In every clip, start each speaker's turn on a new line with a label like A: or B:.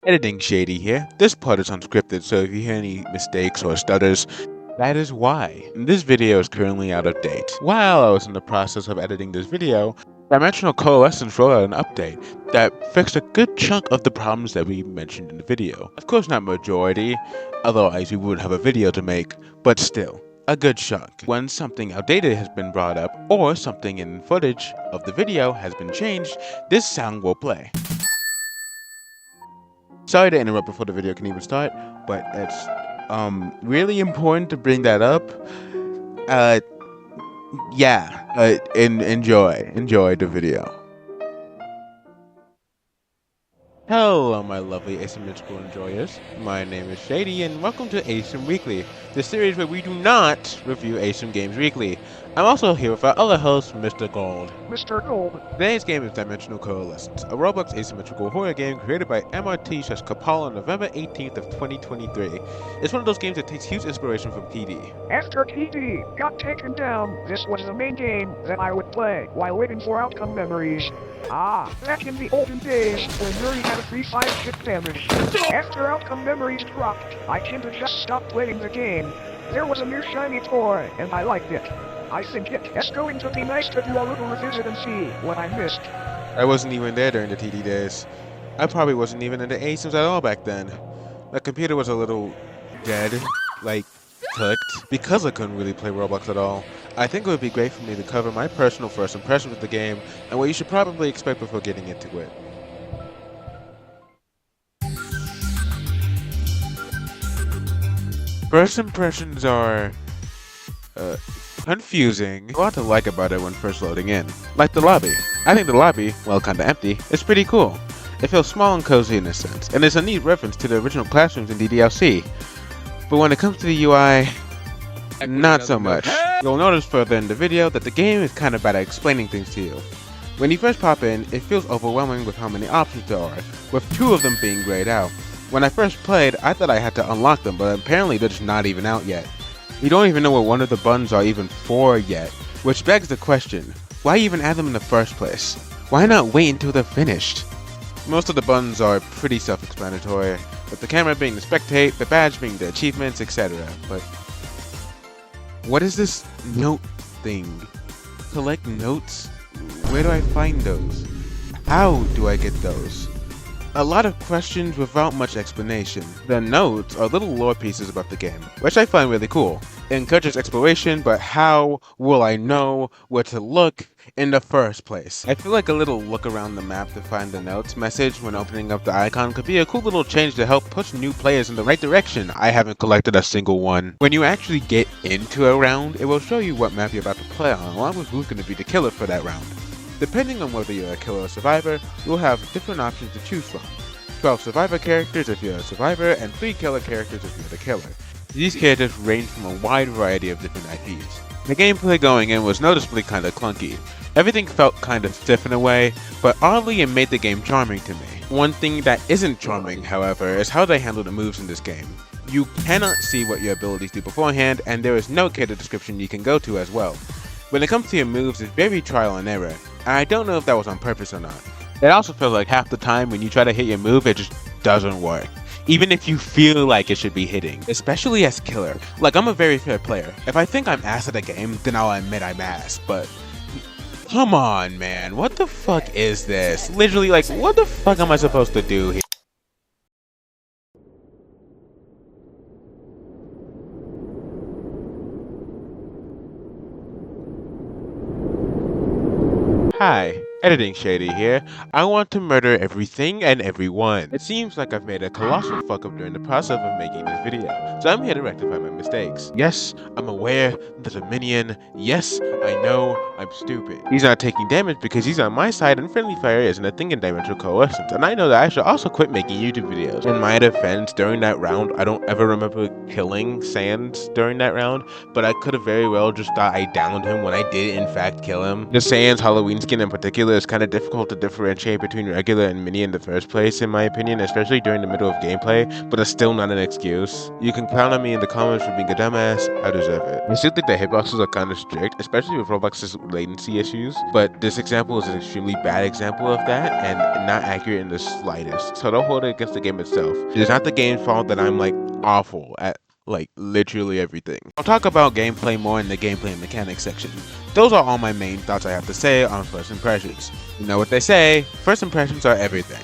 A: Editing Shadee here. This part is unscripted, so if you hear any mistakes or stutters, that is why. This video is currently out of date. While I was in the process of editing this video, Dimensional Coalescence rolled out an update that fixed a good chunk of the problems that we mentioned in the video. Of course not majority, otherwise we wouldn't have a video to make, but still, a good chunk. When something outdated has been brought up, or something in footage of the video has been changed, this sound will play. Sorry to interrupt before the video can even start, but it's really important to bring that up. Enjoy the video. Hello, my lovely asymmetrical enjoyers. My name is Shadee, and welcome to Asym Weekly, the series where we do not review Asym games weekly. I'm also here with our other host, Mr. Gold.
B: Mr. Gold.
A: Today's game is Dimensional Coalescence, a Roblox asymmetrical horror game created by MRT/Kapal on November 18th of 2023. It's one of those games that takes huge inspiration from TD.
B: After TD got taken down, this was the main game that I would play while waiting for outcome memories. Back in the olden days, when Yuri had a 3-5 hit damage. After outcome memories dropped, I tend to just stop playing the game. There was a new shiny toy, and I liked it. I think it's going to be nice to do a little revisit and see what I missed.
A: I wasn't even there during the TD days. I probably wasn't even into Asyms at all back then. My computer was a little dead, like cooked, because I couldn't really play Roblox at all. I think it would be great for me to cover my personal first impression with the game and what you should probably expect before getting into it. First impressions are confusing. A lot to like about it when first loading in. Like the lobby. I think the lobby, while kinda empty, is pretty cool. It feels small and cozy in a sense, and it's a neat reference to the original classrooms in DDLC. But when it comes to the UI, not so much. You'll notice further in the video that the game is kinda bad at explaining things to you. When you first pop in, it feels overwhelming with how many options there are, with 2 of them being grayed out. When I first played, I thought I had to unlock them, but apparently they're just not even out yet. You don't even know what one of the buttons are even for yet, which begs the question, why even add them in the first place? Why not wait until they're finished? Most of the buttons are pretty self-explanatory, with the camera being the spectate, the badge being the achievements, etc. But what is this note thing? Collect notes? Where do I find those? How do I get those? A lot of questions without much explanation. The notes are little lore pieces about the game, which I find really cool. It encourages exploration, but how will I know where to look in the first place? I feel like a little look around the map to find the notes message when opening up the icon could be a cool little change to help push new players in the right direction. I haven't collected a single one. When you actually get into a round, it will show you what map you're about to play on, along with who's going to be the killer for that round. Depending on whether you're a killer or survivor, you'll have different options to choose from. 12 survivor characters if you're a survivor, and 3 killer characters if you're the killer. These characters range from a wide variety of different IPs. The gameplay going in was noticeably kinda clunky. Everything felt kinda stiff in a way, but oddly it made the game charming to me. One thing that isn't charming, however, is how they handle the moves in this game. You cannot see what your abilities do beforehand, and there is no character description you can go to as well. When it comes to your moves, it's very trial and error. I don't know if that was on purpose or not. It also feels like half the time when you try to hit your move, it just doesn't work. Even if you feel like it should be hitting. Especially as killer. Like, I'm a very fair player. If I think I'm ass at a game, then I'll admit I'm ass, but come on, man. What the fuck is this? Literally, like, what the fuck am I supposed to do here? Hi, Editing Shadee here. I want to murder everything and everyone. It seems like I've made a colossal fuck up during the process of making this video, so I'm here to rectify my mistakes. Yes, I'm aware there's a minion. Yes, I know I'm stupid. He's not taking damage because he's on my side and friendly fire isn't a thing in Dimensional Coalescence, and I know that I should also quit making YouTube videos. In my defense, during that round, I don't ever remember killing Sans during that round, but I could have very well just thought I downed him when I did in fact kill him. The Sans Halloween skin in particular that it's kind of difficult to differentiate between regular and mini in the first place, in my opinion, especially during the middle of gameplay, but it's still not an excuse. You can clown on me in the comments for being a dumbass, I deserve it. I still think the hitboxes are kind of strict, especially with Roblox's latency issues, but this example is an extremely bad example of that, and not accurate in the slightest, so don't hold it against the game itself. It is not the game's fault that I'm like awful at like literally everything. I'll talk about gameplay more in the gameplay and mechanics section. Those are all my main thoughts I have to say on first impressions. You know what they say, first impressions are everything.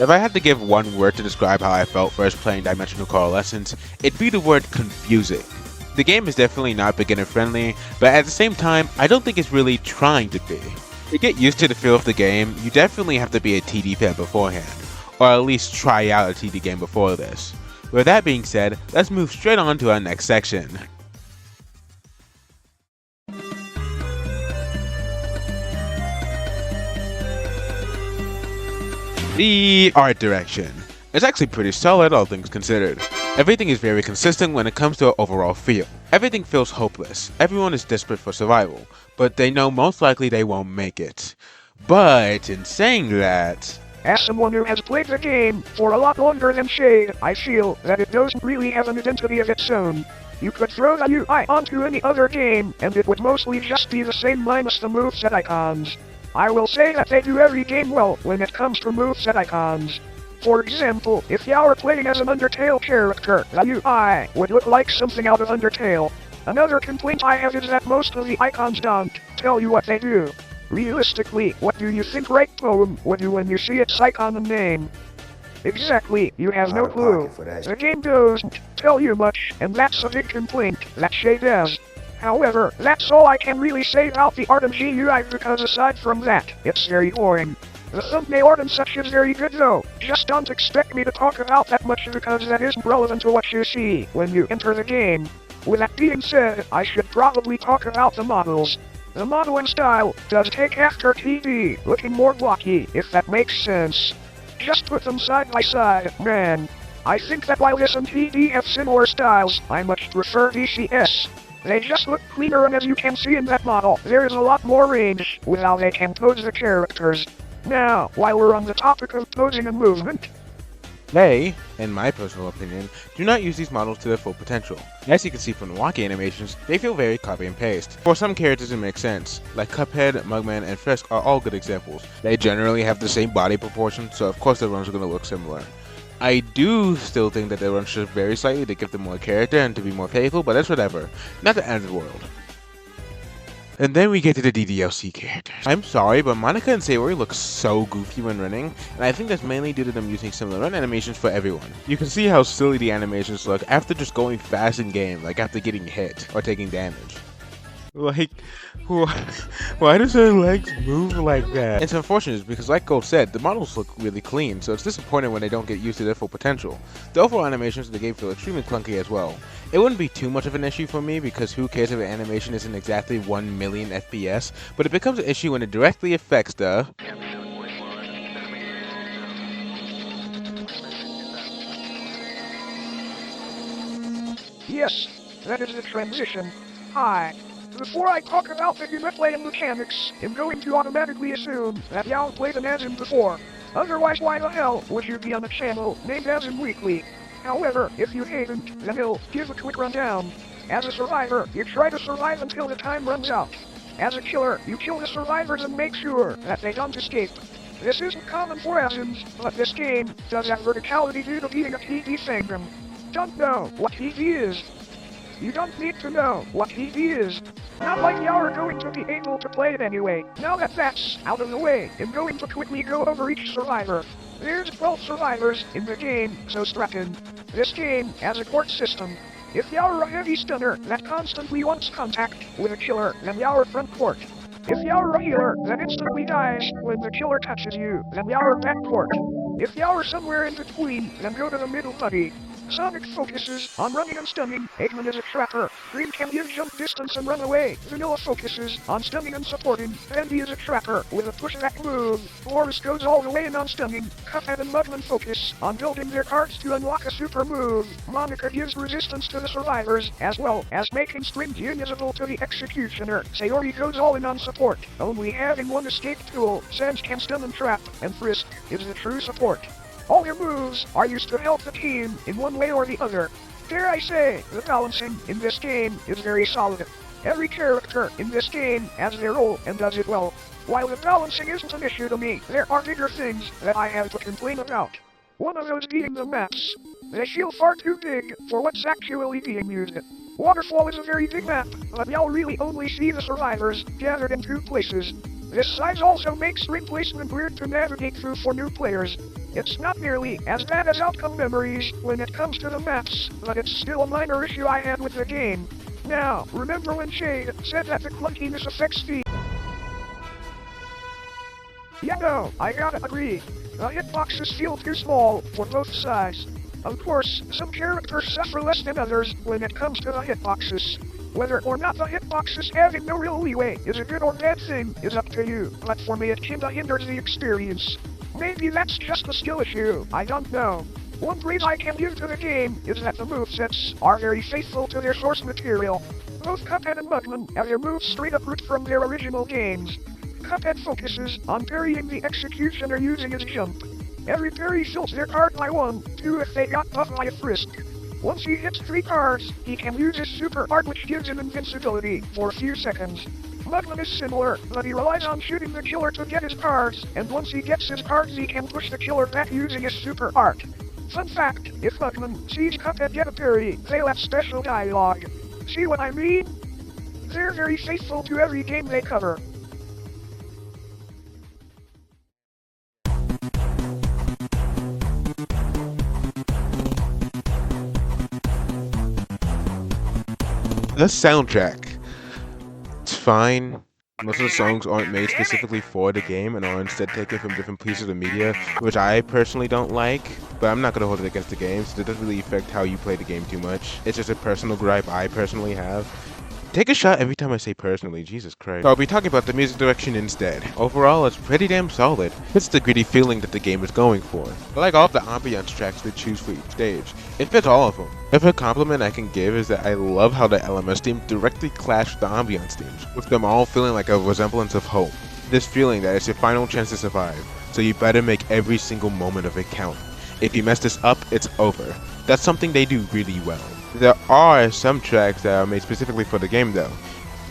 A: If I had to give one word to describe how I felt first playing Dimensional Coalescence, it'd be the word confusing. The game is definitely not beginner friendly, but at the same time, I don't think it's really trying to be. To get used to the feel of the game, you definitely have to be a TD fan beforehand, or at least try out a TD game before this. With that being said, let's move straight on to our next section. The art direction. It's actually pretty solid, all things considered. Everything is very consistent when it comes to an overall feel. Everything feels hopeless. Everyone is desperate for survival, but they know most likely they won't make it. But in saying that,
B: as someone who has played the game for a lot longer than Shade, I feel that it doesn't really have an identity of its own. You could throw the UI onto any other game, and it would mostly just be the same minus the moveset icons. I will say that they do every game well when it comes to moveset icons. For example, if you are playing as an Undertale character, the UI would look like something out of Undertale. Another complaint I have is that most of the icons don't tell you what they do. Realistically, what do you think Right Poem would do when you see its icon and name? Exactly, you have no clue. The game doesn't tell you much, and that's a big complaint that Shade has. However, that's all I can really say about the art and GUI, because aside from that, it's very boring. The thumbnail art and such is very good though. Just don't expect me to talk about that much because that isn't relevant to what you see when you enter the game. With that being said, I should probably talk about the models. The modeling style does take after TD, looking more blocky, if that makes sense. Just put them side by side, man. I think that while this and TD have similar styles, I much prefer DCS. They just look cleaner, and as you can see in that model, there is a lot more range with how they can pose the characters. Now, while we're on the topic of posing and movement,
A: they, in my personal opinion, do not use these models to their full potential. As you can see from the walkie animations, they feel very copy and paste. For some characters it makes sense, like Cuphead, Mugman, and Frisk are all good examples. They generally have the same body proportion, so of course their runs are going to look similar. I do still think that their runs should vary slightly to give them more character and to be more faithful, but that's whatever. Not the end of the world. And then we get to the DDLC characters. I'm sorry, but Monica and Sayori look so goofy when running, and I think that's mainly due to them using similar run animations for everyone. You can see how silly the animations look after just going fast in game, like after getting hit or taking damage. Like, why does her legs move like that? It's unfortunate because, like Gold said, the models look really clean, so it's disappointing when they don't get used to their full potential. The overall animations of the game feel extremely clunky as well. It wouldn't be too much of an issue for me because who cares if an animation isn't exactly 1 million FPS, but it becomes an issue when it directly affects the...
B: yes, that is the transition. Hi. Before I talk about the gameplay and mechanics, I'm going to automatically assume that y'all played an Asym before. Otherwise, why the hell would you be on a channel named Asym Weekly? However, if you haven't, then I'll give a quick rundown. As a survivor, you try to survive until the time runs out. As a killer, you kill the survivors and make sure that they don't escape. This isn't common for Asyms, but this game does have verticality due to being a TD fandom. Don't know what TD is? You don't need to know what TD is. Not like y'all are going to be able to play it anyway. Now that that's out of the way, I'm going to quickly go over each survivor. There's 12 survivors in the game, so strap in. This game has a court system. If y'all are a heavy stunner that constantly wants contact with a killer, then y'all are front court. If y'all are a healer that instantly dies when the killer touches you, then y'all are back court. If y'all are somewhere in between, then go to the middle buddy. Sonic focuses on running and stunning. Eggman is a trapper. Green can use jump distance and run away. Vanilla focuses on stunning and supporting. Andy is a trapper with a pushback move. Boris goes all the way in on stunning. Cuphead and Mugman focus on building their cards to unlock a super move. Monica gives resistance to the survivors, as well as making strings unusable to the executioner. Sayori goes all in on support. Only having one escape tool, Sans can stun and trap, and Frisk is the true support. All your moves are used to help the team in one way or the other. Dare I say, the balancing in this game is very solid. Every character in this game has their role and does it well. While the balancing isn't an issue to me, there are bigger things that I have to complain about. One of those being the maps. They feel far too big for what's actually being used. Waterfall is a very big map, but y'all really only see the survivors gathered in 2 places. This size also makes string placement weird to navigate through for new players. It's not nearly as bad as Outcome Memories when it comes to the maps, but it's still a minor issue I have with the game. Now, remember when Shade said that the clunkiness affects speed? Yeah, no, I gotta agree. The hitboxes feel too small for both sides. Of course, some characters suffer less than others when it comes to the hitboxes. Whether or not the hitboxes having no real leeway is a good or bad thing is up to you, but for me it kinda hinders the experience. Maybe that's just a skill issue, I don't know. One praise I can give to the game is that the movesets are very faithful to their source material. Both Cuphead and Mugman have their moves straight up ripped from their original games. Cuphead focuses on parrying the executioner using his jump. Every parry fills their card by 1, 2 if they got buffed by a Frisk. Once he hits 3 cards, he can use his super art which gives him invincibility for a few seconds. Mugman is similar, but he relies on shooting the killer to get his cards, and once he gets his cards he can push the killer back using his super art. Fun fact, if Mugman sees Cuphead get a parry, they'll have special dialogue. See what I mean? They're very faithful to every game they cover.
A: The soundtrack. It's fine. Most of the songs aren't made specifically for the game and are instead taken from different pieces of media, which I personally don't like, but I'm not going to hold it against the game, so it doesn't really affect how you play the game too much. It's just a personal gripe I personally have. Take a shot every time I say personally, Jesus Christ. So I'll be talking about the music direction instead. Overall, it's pretty damn solid. It's the gritty feeling that the game is going for. I like all of the ambiance tracks they choose for each stage. It fits all of them. If a compliment I can give is that I love how the LMS theme directly clashed the ambiance themes, with them all feeling like a resemblance of hope. This feeling that it's your final chance to survive, so you better make every single moment of it count. If you mess this up, it's over. That's something they do really well. There are some tracks that are made specifically for the game though.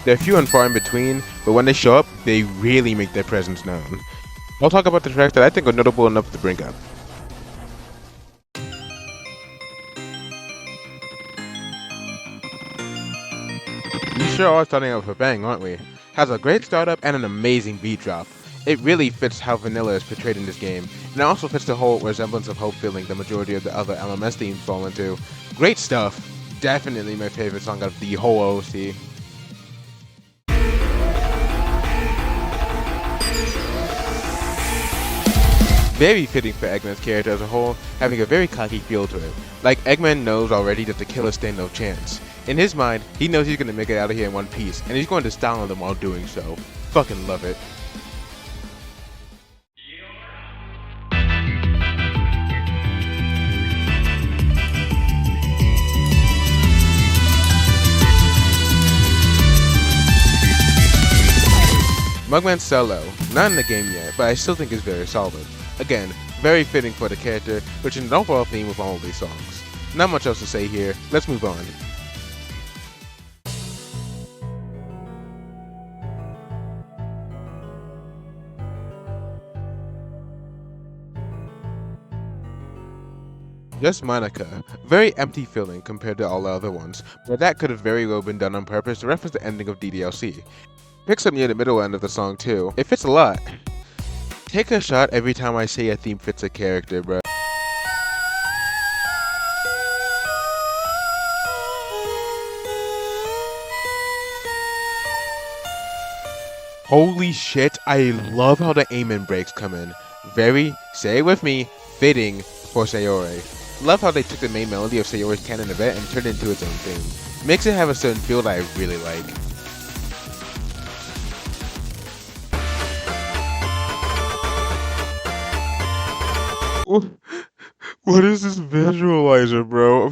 A: They're few and far in between, but when they show up, they really make their presence known. I'll talk about the tracks that I think are notable enough to bring up. We sure are starting out with a bang, aren't we? Has a great startup and an amazing beat drop. It really fits how vanilla is portrayed in this game, and it also fits the whole resemblance of hope feeling the majority of the other LMS themes fall into. Great stuff. Definitely my favorite song out of the whole OC. Very fitting for Eggman's character as a whole, having a very cocky feel to it. Like Eggman knows already that the killer stand no chance. In his mind, he knows he's going to make it out of here in one piece, and he's going to style on them while doing so. Fucking love it. Mugman's solo, not in the game yet, but I still think is very solid. Again, very fitting for the character, which is an overall theme of all of these songs. Not much else to say here, let's move on. Just Monica. Very empty feeling compared to all the other ones, but that could have very well been done on purpose to reference the ending of DDLC. Picks up near the middle end of the song too. It fits a lot. Take a shot every time I say a theme fits a character, bruh. Holy shit, I love how the aim and breaks come in. Very, say it with me, fitting for Sayori. Love how they took the main melody of Sayora's canon event and turned it into its own theme. Makes it have a certain feel that I really like. What is this visualizer, bro?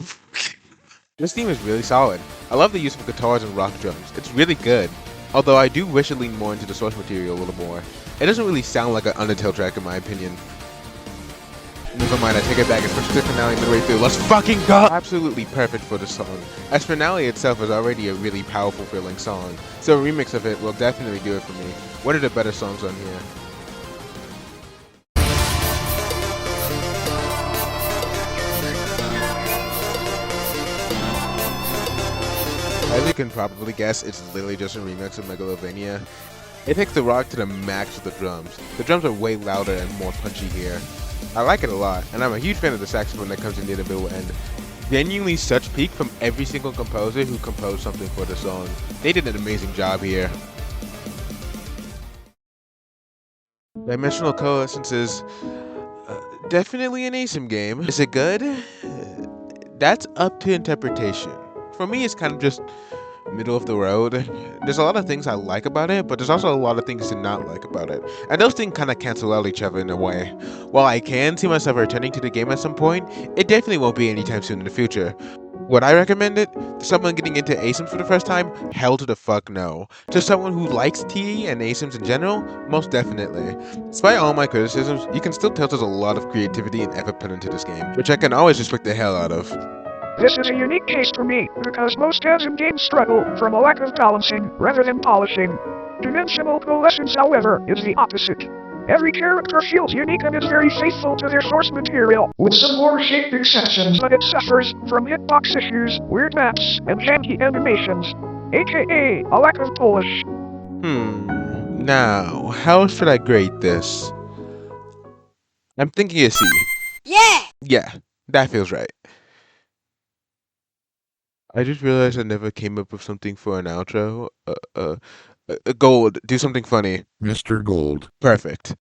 A: This theme is really solid. I love the use of guitars and rock drums. It's really good. Although I do wish it leaned more into the source material a little more. It doesn't really sound like an Undertale track in my opinion. Never mind, I take it back, especially the finale midway through. Let's fucking go! Absolutely perfect for the song. As finale itself is already a really powerful feeling song, so a remix of it will definitely do it for me. One of the better songs on here. As you can probably guess, it's literally just a remix of Megalovania. It takes the rock to the max with the drums. The drums are way louder and more punchy here. I like it a lot, and I'm a huge fan of the saxophone that comes in near the middle end. Genuinely such peak from every single composer who composed something for the song. They did an amazing job here. Dimensional Coalescence is definitely an Asym game. Is it good? That's up to interpretation. For me, it's kind of just middle of the road. There's a lot of things I like about it, but there's also a lot of things to not like about it. And those things kind of cancel out each other in a way. While I can see myself returning to the game at some point, it definitely won't be anytime soon in the future. Would I recommend it? To someone getting into Asyms for the first time? Hell to the fuck no. To someone who likes TE and Asyms in general? Most definitely. Despite all my criticisms, you can still tell there's a lot of creativity and effort put into this game, which I can always respect the hell out of.
B: This is a unique case for me, because most Asym games struggle from a lack of balancing rather than polishing. Dimensional Coalescence, however, is the opposite. Every character feels unique and is very faithful to their source material, with some more shaped exceptions, but it suffers from hitbox issues, weird maps, and janky animations, aka a lack of polish.
A: Now, how should I grade this? I'm thinking a C. Yeah, that feels right. I just realized I never came up with something for an outro. Gold, do something funny.
C: Mr. Gold.
A: Perfect.